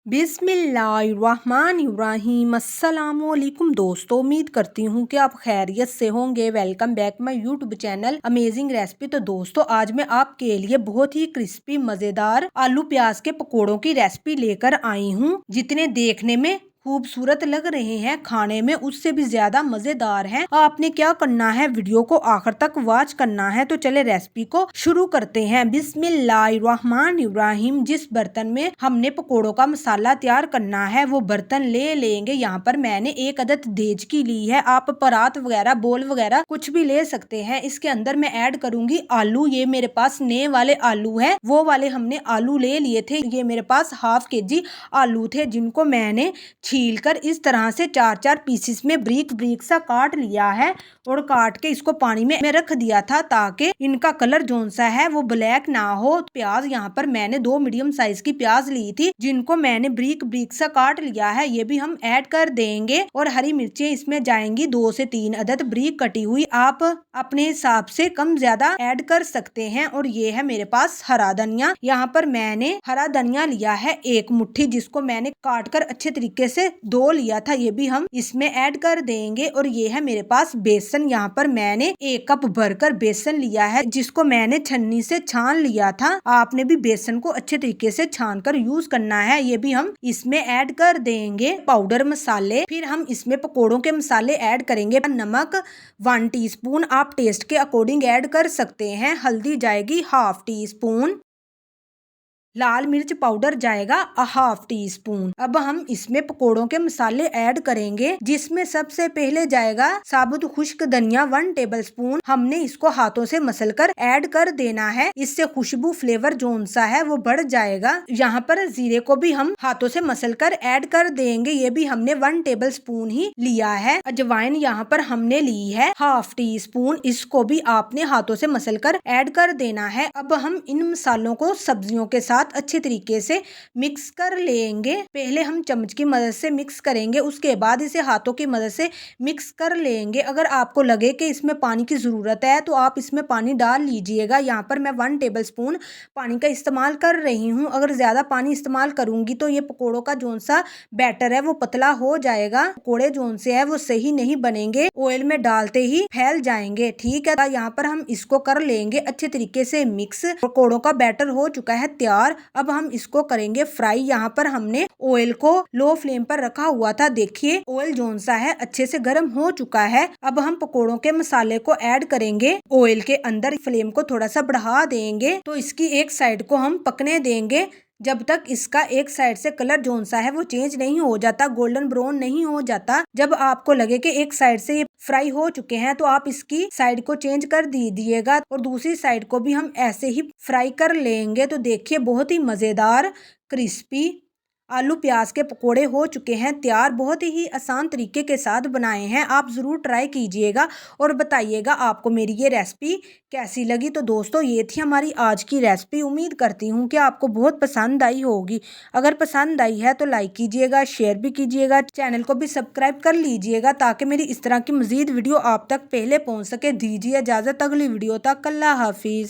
बिस्मिल्लाहिर्रहमानिर्रहीम। अस्सलामुअलैकुम दोस्तों, उम्मीद करती हूँ कि आप खैरियत से होंगे। Welcome back my YouTube channel amazing recipe. तो दोस्तों, आज मैं आपके लिए बहुत ही क्रिस्पी मज़ेदार आलू प्याज के पकोड़ों की रेसिपी लेकर आई हूँ। जितने देखने में खूबसूरत लग रहे हैं, खाने में उससे भी ज्यादा मजेदार हैं। आपने क्या करना है, वीडियो को आखिर तक वॉच करना है। तो चले रेसिपी को शुरू करते हैं। बिस्मिल्लाहिर्रहमानिर्रहीम। जिस बर्तन में हमने पकोड़ों का मसाला तैयार करना है वो बर्तन ले लेंगे। यहाँ पर मैंने एक अदद देचकी ली है। आप परात वगैरह, बोल वगैरह कुछ भी ले सकते हैं। इसके अंदर मैं ऐड करूंगी आलू। ये मेरे पास नए वाले आलू है, वो वाले हमने आलू ले लिए थे। ये मेरे पास हाफ केजी आलू थे, जिनको मैंने छीलकर इस तरह से चार चार पीसेस में ब्रीक ब्रीक सा काट लिया है और काट के इसको पानी में रख दिया था, ताकि इनका कलर जोन सा है वो ब्लैक ना हो। प्याज यहाँ पर मैंने 2 मीडियम साइज की प्याज ली थी, जिनको मैंने ब्रीक ब्रीक सा काट लिया है। ये भी हम ऐड कर देंगे। और हरी मिर्चें इसमें जाएंगी 2 से 3 अदद ब्रीक कटी हुई। आप अपने हिसाब से कम ज्यादा ऐड कर सकते हैं। और ये है मेरे पास हरा धनिया। यहाँ पर मैंने हरा धनिया लिया है 1 मुट्ठी, जिसको मैंने काट कर अच्छे तरीके से धो लिया था। ये भी हम इसमें ऐड कर देंगे। और ये है मेरे पास बेसन। यहाँ पर मैंने 1 कप भरकर बेसन लिया है, जिसको मैंने छन्नी से छान लिया था। आपने भी बेसन को अच्छे तरीके से छान कर यूज करना है। ये भी हम इसमें ऐड कर देंगे। पाउडर मसाले, फिर हम इसमें पकोड़ों के मसाले ऐड करेंगे। नमक 1 टीस्पून, आप टेस्ट के अकॉर्डिंग ऐड कर सकते हैं। हल्दी जाएगी हाफ टी स्पून। लाल मिर्च पाउडर जाएगा हाफ टी स्पून। अब हम इसमें पकोड़ों के मसाले ऐड करेंगे, जिसमें सबसे पहले जाएगा साबुत खुश्क धनिया 1 टेबलस्पून। हमने इसको हाथों से मसल कर ऐड कर देना है। इससे खुशबू, फ्लेवर जोन सा है वो बढ़ जाएगा। यहाँ पर जीरे को भी हम हाथों से मसल कर ऐड कर देंगे। ये भी हमने 1 टेबलस्पून ही लिया है। अजवाइन यहाँ पर हमने ली है हाफ टी स्पून। इसको भी आपने हाथों से मसल कर ऐड कर देना है। अब हम इन मसालों को सब्जियों के साथ अच्छे तरीके से मिक्स कर लेंगे। पहले हम चम्मच की मदद से मिक्स करेंगे, उसके बाद इसे हाथों की मदद से मिक्स कर लेंगे। अगर आपको लगे कि इसमें पानी की जरूरत है तो आप इसमें पानी डाल लीजिएगा। यहाँ पर मैं 1 टेबलस्पून पानी का इस्तेमाल कर रही हूँ। अगर ज्यादा पानी इस्तेमाल करूंगी तो ये पकोड़ों का जोन सा बैटर है वो पतला हो जाएगा। पकोड़े जोन से है वो सही नहीं बनेंगे, ऑयल में डालते ही फैल जाएंगे। ठीक है, यहाँ पर हम इसको कर लेंगे अच्छे तरीके से मिक्स। पकोड़ों का बैटर हो चुका है तैयार। अब हम इसको करेंगे फ्राई। यहाँ पर हमने ऑयल को लो फ्लेम पर रखा हुआ था। देखिए ऑयल जोन सा है अच्छे से गर्म हो चुका है। अब हम पकोड़ों के मसाले को ऐड करेंगे ऑयल के अंदर। फ्लेम को थोड़ा सा बढ़ा देंगे तो इसकी एक साइड को हम पकने देंगे, जब तक इसका एक साइड से कलर जोन सा है वो चेंज नहीं हो जाता, गोल्डन ब्राउन नहीं हो जाता। जब आपको लगे कि एक साइड से ये फ्राई हो चुके हैं तो आप इसकी साइड को चेंज कर दीजिएगा और दूसरी साइड को भी हम ऐसे ही फ्राई कर लेंगे। तो देखिए बहुत ही मजेदार क्रिस्पी आलू प्याज के पकोड़े हो चुके हैं तैयार। बहुत ही आसान तरीके के साथ बनाए हैं। आप ज़रूर ट्राई कीजिएगा और बताइएगा आपको मेरी ये रेसिपी कैसी लगी। तो दोस्तों, ये थी हमारी आज की रेसिपी। उम्मीद करती हूँ कि आपको बहुत पसंद आई होगी। अगर पसंद आई है तो लाइक कीजिएगा, शेयर भी कीजिएगा, चैनल को भी सब्सक्राइब कर लीजिएगा, ताकि मेरी इस तरह की मज़ीद वीडियो आप तक पहले पहुँच सके। दीजिए इजाज़त, अगली वीडियो तक। अल्लाह हाफिज़।